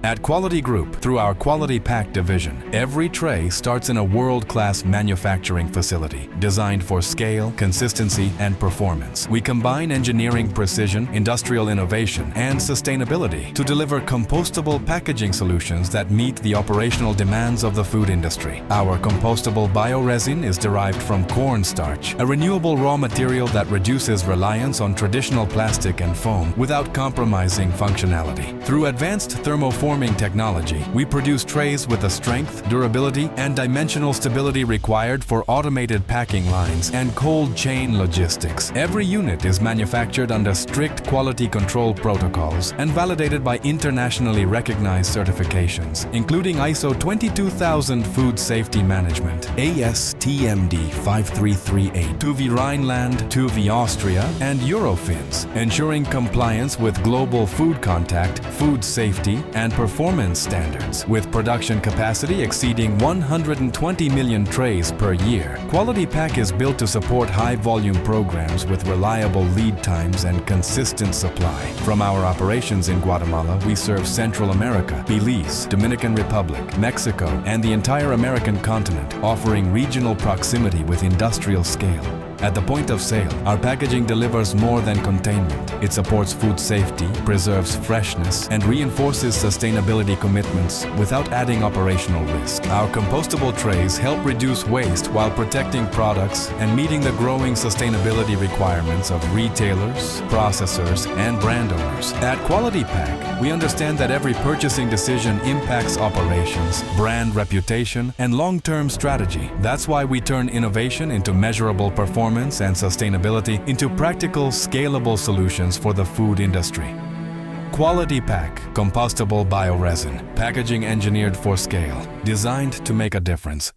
At Quality Group, through our Quality Pack division, every tray starts in a world-class manufacturing facility designed for scale, consistency, and performance. We combine engineering precision, industrial innovation, and sustainability to deliver compostable packaging solutions that meet the operational demands of the food industry. Our compostable bioresin is derived from corn starch, a renewable raw material that reduces reliance on traditional plastic and foam without compromising functionality. Through advanced thermoforming technology, we produce trays with the strength, durability, and dimensional stability required for automated packing lines and cold chain logistics. Every unit is manufactured under strict quality control protocols and validated by internationally recognized certifications, including ISO 22000 Food Safety Management, ASTMD 5338, TÜV Rheinland, TÜV Austria, and Eurofins, ensuring compliance with global food contact, food safety, and performance standards. With production capacity exceeding 120 million trays per year, Quality Pack is built to support high-volume programs with reliable lead times and consistent supply. From our operations in Guatemala, we serve Central America, Belize, Dominican Republic, Mexico, and the entire American continent, offering regional proximity with industrial scale. At the point of sale, our packaging delivers more than containment. It supports food safety, preserves freshness, and reinforces sustainability commitments without adding operational risk. Our compostable trays help reduce waste while protecting products and meeting the growing sustainability requirements of retailers, processors, and brand owners. At Quality Pack, we understand that every purchasing decision impacts operations, brand reputation, and long-term strategy. That's why we turn innovation into measurable performance and sustainability into practical, scalable solutions for the food industry. Quality Pack, compostable bioresin, packaging engineered for scale, designed to make a difference.